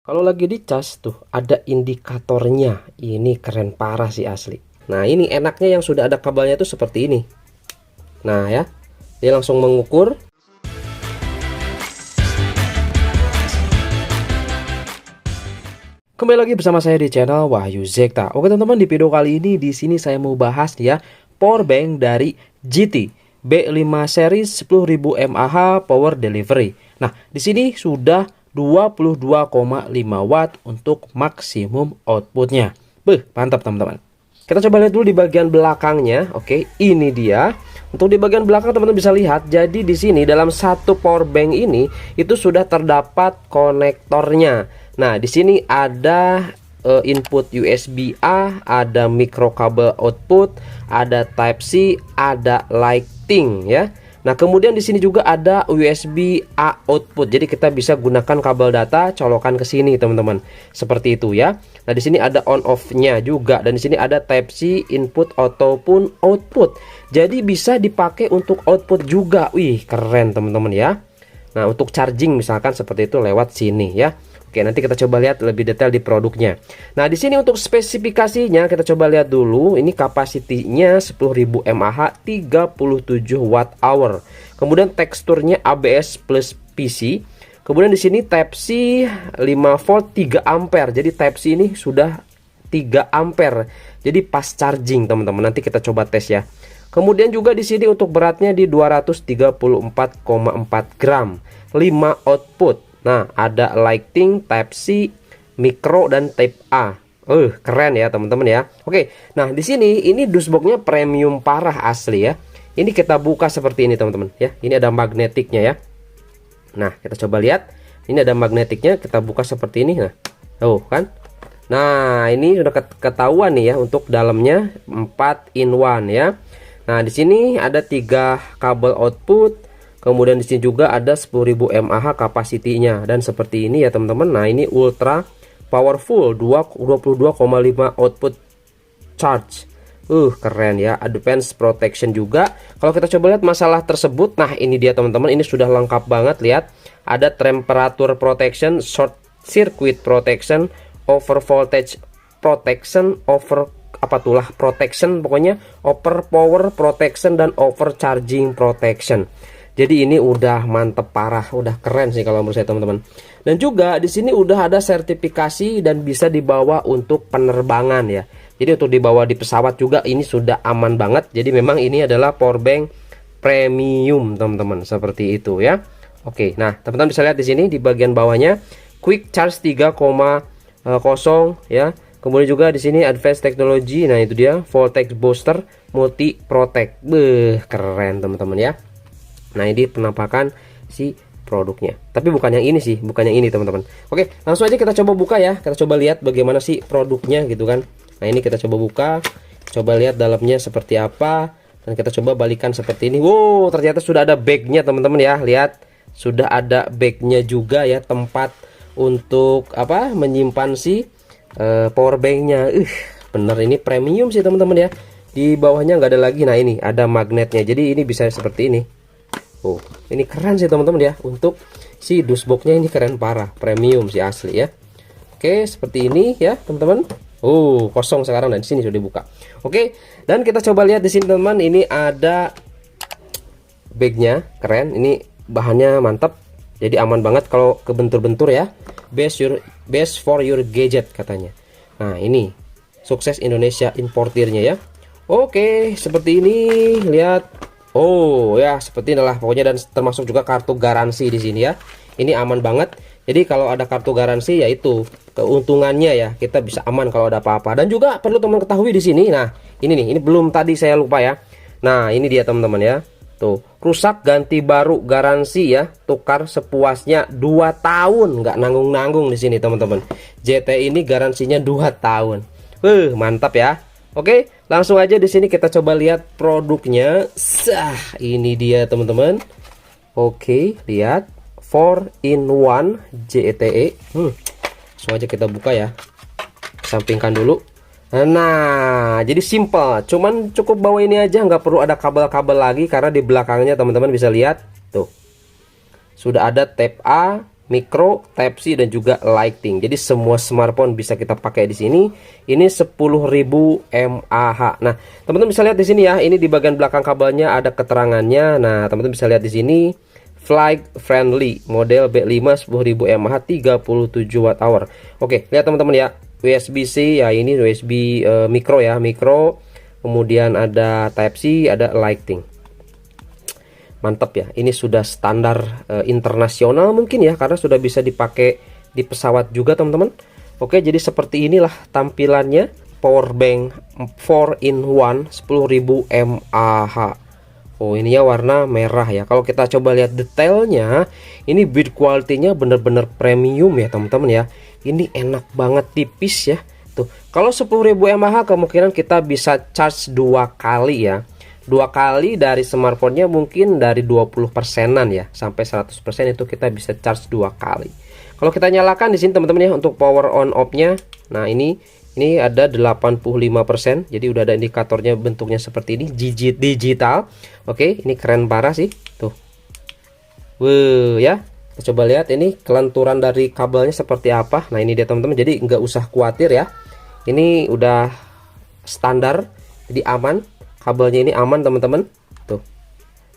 Kalau lagi dicas tuh ada indikatornya. Ini keren parah sih asli. Nah, ini enaknya yang sudah ada kabelnya tuh seperti ini. Nah ya, dia langsung mengukur. Kembali lagi bersama saya di channel Wahyu Zekta. Oke teman-teman, di video kali ini di sini saya mau bahas ya power bank dari GT B5 series 10.000 mAh power delivery. Nah, di sini sudah 22,5 watt untuk maksimum outputnya. Mantap teman-teman. Kita coba lihat dulu di bagian belakangnya. Oke, ini dia. Untuk di bagian belakang teman-teman bisa lihat. Jadi di sini dalam satu power bank ini itu sudah terdapat konektornya. Nah, di sini ada input USB A, ada micro kabel output, ada Type C, ada Lighting ya. Nah, kemudian di sini juga ada USB A output. Jadi kita bisa gunakan kabel data colokan ke sini, teman-teman. Seperti itu ya. Nah, di sini ada on off-nya juga dan di sini ada Type C input ataupun output. Jadi bisa dipakai untuk output juga. Wih, keren, teman-teman ya. Nah, untuk charging misalkan seperti itu lewat sini ya. Oke, nanti kita coba lihat lebih detail di produknya. Nah, di sini untuk spesifikasinya kita coba lihat dulu. Ini kapasitinya 10.000 mAh 37 watt hour. Kemudian teksturnya ABS plus PC. Kemudian di sini Type C 5 volt 3 ampere. Jadi Type C ini sudah 3 ampere. Jadi pas charging, teman-teman. Nanti kita coba tes ya. Kemudian juga di sini untuk beratnya di 234,4 gram. 5 output. Nah, ada Lighting, Type C, Micro dan Type A. Keren ya teman-teman ya. Oke, nah di sini ini dusboxnya premium parah asli ya. Ini kita buka seperti ini teman-teman ya. Ini ada magnetiknya ya. Nah, kita coba lihat. Ini ada magnetiknya, kita buka seperti ini. Nah, kan. Nah, ini sudah ketahuan nih ya untuk dalamnya 4 in 1 ya. Nah, di sini ada 3 kabel output. Kemudian di sini juga ada 10.000 mAh kapasitinya dan seperti ini ya teman-teman. Nah, ini ultra powerful 22,5 output charge. Keren ya. Advanced protection juga. Kalau kita coba lihat masalah tersebut, nah ini dia teman-teman, ini sudah lengkap banget. Lihat, ada temperature protection, short circuit protection, over voltage protection, over protection, pokoknya over power protection dan over charging protection. Jadi ini udah mantep parah, udah keren sih kalau menurut saya teman-teman. Dan juga di sini udah ada sertifikasi dan bisa dibawa untuk penerbangan ya. Jadi untuk dibawa di pesawat juga ini sudah aman banget. Jadi memang ini adalah power bank premium teman-teman, seperti itu ya. Oke, nah teman-teman bisa lihat di sini di bagian bawahnya quick charge 3,0 ya. Kemudian juga di sini advanced technology. Nah, itu dia voltage booster multi protect. Keren teman-teman ya. Nah, ini penampakan si produknya. Tapi bukan yang ini sih, bukan yang ini teman-teman. Oke, langsung aja kita coba buka ya. Kita coba lihat bagaimana sih produknya gitu kan. Nah, ini kita coba buka. Coba lihat dalamnya seperti apa. Dan kita coba balikan seperti ini. Wow, ternyata sudah ada bagnya teman-teman ya. Lihat, sudah ada bagnya juga ya. Tempat untuk menyimpan si power banknya. Bener ini premium sih teman-teman ya. Di bawahnya nggak ada lagi. Nah, ini ada magnetnya. Jadi ini bisa seperti ini. Ini keren sih teman-teman ya. Untuk si dusboxnya ini keren parah, premium sih asli ya. Oke, seperti ini ya teman-teman. Kosong sekarang dan di sini sudah dibuka. Oke, dan kita coba lihat di sini teman-teman. Ini ada bagnya, keren. Ini bahannya mantap. Jadi aman banget kalau kebentur-bentur ya. Best for your gadget katanya. Nah, ini sukses Indonesia importirnya ya. Oke, seperti ini. Lihat. Ya, seperti inilah pokoknya, dan termasuk juga kartu garansi di sini ya. Ini aman banget. Jadi kalau ada kartu garansi yaitu keuntungannya ya, kita bisa aman kalau ada apa-apa. Dan juga perlu teman ketahui di sini. Nah, ini nih, ini belum tadi saya lupa ya. Nah, ini dia teman-teman ya. Tuh, rusak ganti baru garansi ya, tukar sepuasnya 2 tahun, nggak nanggung-nanggung di sini teman-teman. JT ini garansinya 2 tahun. Mantap ya. Oke, langsung aja di sini kita coba lihat produknya. Ini dia teman-teman. Oke, lihat 4 in 1 JETE. Langsung aja kita buka ya. Sampingkan dulu. Nah, jadi simple. Cuman cukup bawa ini aja, nggak perlu ada kabel-kabel lagi karena di belakangnya teman-teman bisa lihat tuh. Sudah ada Type A, micro, Type-C dan juga Lightning. Jadi semua smartphone bisa kita pakai di sini. Ini 10.000 mAh. Nah, teman-teman bisa lihat di sini ya. Ini di bagian belakang kabelnya ada keterangannya. Nah, teman-teman bisa lihat di sini flight friendly model B5 10.000 mAh 37 Wh. Oke, lihat teman-teman ya. USB-C ya, ini USB micro ya, micro. Kemudian ada Type-C, ada Lightning. Mantap ya, ini sudah standar internasional mungkin ya, karena sudah bisa dipakai di pesawat juga teman-teman. Oke, jadi seperti inilah tampilannya power bank 4 in 1 10.000 mAh. Oh, ini ya warna merah ya. Kalau kita coba lihat detailnya, ini build quality-nya bener-bener premium ya teman-teman ya. Ini enak banget, tipis ya. Tuh, kalau 10.000 mAh kemungkinan kita bisa charge 2 kali ya. 2 kali dari smartphone-nya mungkin dari 20%-an ya, sampai 100% itu kita bisa charge 2 kali. Kalau kita nyalakan di sini teman-teman ya, untuk power on off-nya. Nah, ini ada 85%. Jadi udah ada indikatornya, bentuknya seperti ini, digital. Oke, ini keren parah sih. Tuh. Wuh ya. Kita coba lihat ini kelenturan dari kabelnya seperti apa. Nah, ini dia teman-teman. Jadi nggak usah khawatir ya. Ini udah standar, jadi aman. Kabelnya ini aman teman-teman. Tuh.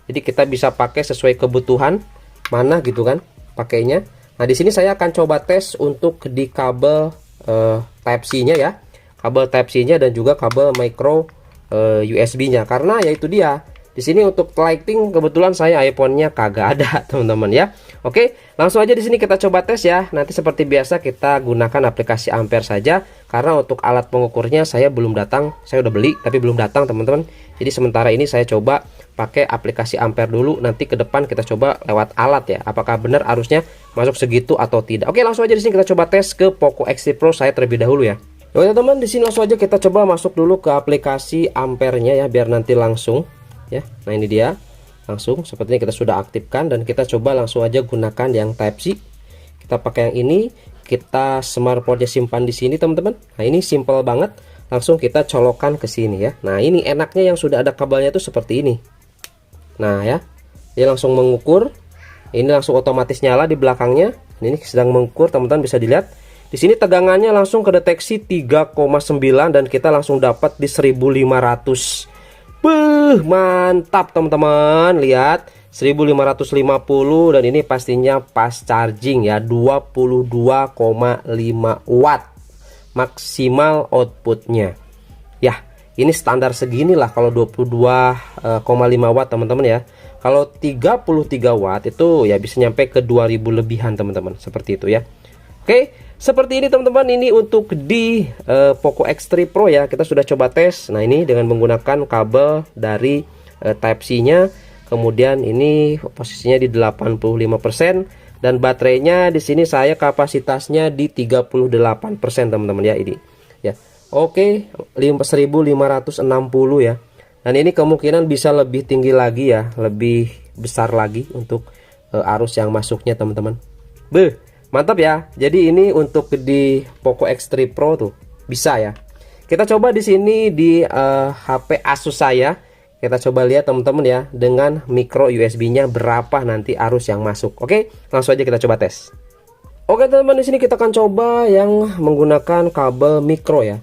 Jadi kita bisa pakai sesuai kebutuhan mana gitu kan pakainya. Nah, di sini saya akan coba tes untuk di kabel Type-C-nya ya. Kabel Type-C-nya dan juga kabel micro USB-nya, karena yaitu dia. Di sini untuk Lightning kebetulan saya iPhone-nya kagak ada, teman-teman ya. Oke, langsung aja di sini kita coba tes ya. Nanti seperti biasa kita gunakan aplikasi Ampere saja, karena untuk alat pengukurnya saya belum datang. Saya udah beli tapi belum datang, teman-teman. Jadi sementara ini saya coba pakai aplikasi Ampere dulu. Nanti ke depan kita coba lewat alat ya. Apakah benar arusnya masuk segitu atau tidak. Oke, langsung aja di sini kita coba tes ke Poco X3 Pro saya terlebih dahulu ya. Oke, teman-teman, di sini langsung aja kita coba masuk dulu ke aplikasi Ampere-nya ya, biar nanti langsung ya. Nah, ini dia langsung sepertinya kita sudah aktifkan, dan kita coba langsung aja gunakan yang Type-C. Kita pakai yang ini, kita smartphone-nya simpan di sini teman-teman. Nah, ini simple banget, langsung kita colokkan ke sini ya. Nah, ini enaknya yang sudah ada kabelnya itu seperti ini. Nah ya, dia langsung mengukur. Ini langsung otomatis nyala di belakangnya. Ini sedang mengukur, teman-teman bisa dilihat. Di sini tegangannya langsung kedeteksi 3,9 dan kita langsung dapat di 1500. Mantap teman-teman, lihat 1550, dan ini pastinya pas charging ya, 22,5 watt maksimal outputnya ya. Ini standar segini lah kalau 22,5 watt teman-teman ya. Kalau 33 watt itu ya bisa nyampe ke 2000 lebihan teman-teman, seperti itu ya. Oke, seperti ini teman-teman, ini untuk di Poco X3 Pro ya. Kita sudah coba tes. Nah, ini dengan menggunakan kabel dari Type-C-nya. Kemudian ini posisinya di 85% dan baterainya di sini saya kapasitasnya di 38% teman-teman ya ini. Ya. Oke, 1560 ya. Dan ini kemungkinan bisa lebih tinggi lagi ya, lebih besar lagi untuk arus yang masuknya teman-teman. Mantap ya. Jadi ini untuk di Poco X3 Pro tuh bisa ya. Kita coba di sini di HP Asus saya. Kita coba lihat teman-teman ya, dengan micro USB-nya berapa nanti arus yang masuk. Oke, langsung aja kita coba tes. Oke teman-teman, di sini kita akan coba yang menggunakan kabel micro ya.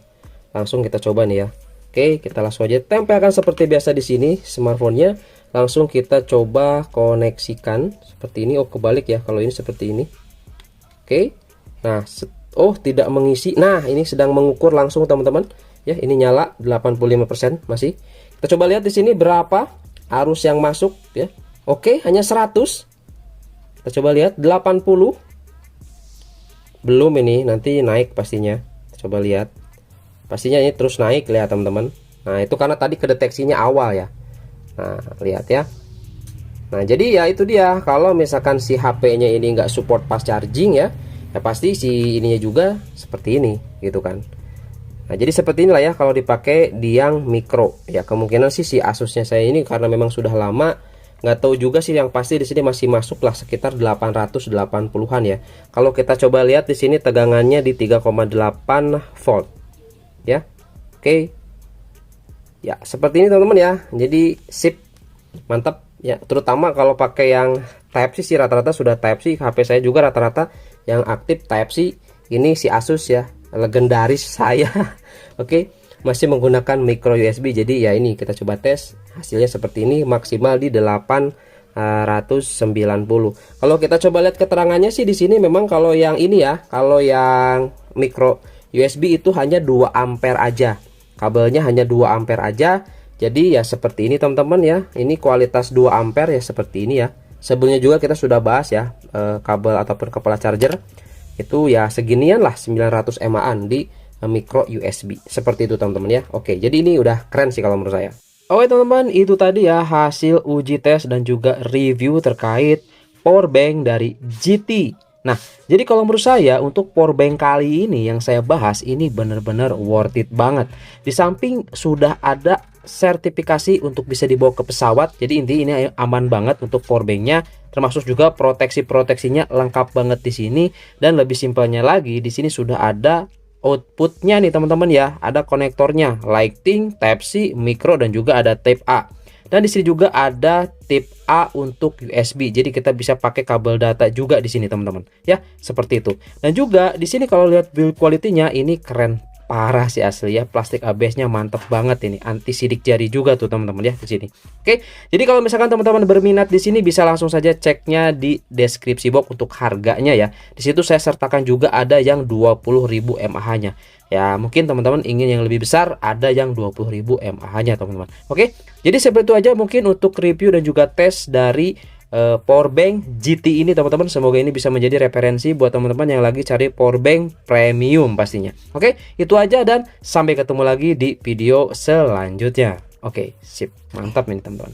Langsung kita coba nih ya. Oke, kita langsung aja tempelkan seperti biasa di sini smartphone-nya. Langsung kita coba koneksikan seperti ini. Oh, kebalik ya, kalau ini seperti ini. Oke. Nah, oh tidak mengisi. Nah, ini sedang mengukur langsung teman-teman. Ya, ini nyala 85% masih. Kita coba lihat di sini berapa arus yang masuk ya. Oke, hanya 100. Kita coba lihat 80. Belum, ini nanti naik pastinya. Kita coba lihat. Pastinya ini terus naik, lihat teman-teman. Nah, itu karena tadi kedeteksinya awal ya. Nah, lihat ya. Nah, jadi ya itu dia. Kalau misalkan si HP-nya ini nggak support fast charging ya, ya pasti si ininya juga seperti ini gitu kan. Nah, jadi seperti inilah ya kalau dipakai di yang micro ya. Kemungkinan sih si Asusnya saya ini karena memang sudah lama, nggak tahu juga sih, yang pasti di sini masih masuk lah sekitar 880-an ya. Kalau kita coba lihat di sini tegangannya di 3,8 volt ya. Oke ya, seperti ini teman-teman ya. Jadi sip, mantap. Ya, terutama kalau pakai yang Type C sih rata-rata sudah Type C. HP saya juga rata-rata yang aktif Type C. Ini si Asus ya, legendaris saya. Oke, masih menggunakan micro USB. Jadi ya ini kita coba tes, hasilnya seperti ini, maksimal di 890. Kalau kita coba lihat keterangannya sih di sini memang kalau yang ini ya, kalau yang micro USB itu hanya 2 ampere aja. Kabelnya hanya 2 ampere aja. Jadi ya seperti ini teman-teman ya. Ini kualitas 2 ampere ya seperti ini ya. Sebelumnya juga kita sudah bahas ya, kabel ataupun kepala charger itu ya seginian lah, 900 mAh di micro USB. Seperti itu teman-teman ya. Oke, jadi ini udah keren sih kalau menurut saya. Oke teman-teman, itu tadi ya hasil uji tes dan juga review terkait power bank dari GT. Nah, jadi kalau menurut saya untuk power bank kali ini yang saya bahas ini benar-benar worth it banget. Di samping sudah ada sertifikasi untuk bisa dibawa ke pesawat, jadi intinya ini aman banget untuk power banknya, termasuk juga proteksinya lengkap banget di sini. Dan lebih simpelnya lagi, di sini sudah ada outputnya nih teman-teman ya, ada konektornya Lightning, Type C, micro, dan juga ada Type A. Dan di sini juga ada Type A untuk USB. Jadi kita bisa pakai kabel data juga di sini teman-teman. Ya, seperti itu. Dan juga di sini kalau lihat build quality-nya ini keren parah sih asli ya. Plastik ABS-nya mantep banget ini. Anti sidik jari juga tuh teman-teman ya di sini. Oke. Jadi kalau misalkan teman-teman berminat di sini bisa langsung saja ceknya di deskripsi box untuk harganya ya. Di situ saya sertakan juga ada yang 20.000 mAh-nya. Ya mungkin teman-teman ingin yang lebih besar, ada yang 20.000 mAh-nya teman-teman. Oke, jadi seperti itu aja mungkin untuk review dan juga tes dari power bank GT ini teman-teman. Semoga ini bisa menjadi referensi buat teman-teman yang lagi cari power bank premium pastinya. Oke, itu aja dan sampai ketemu lagi di video selanjutnya. Oke, sip, mantap nih teman-teman.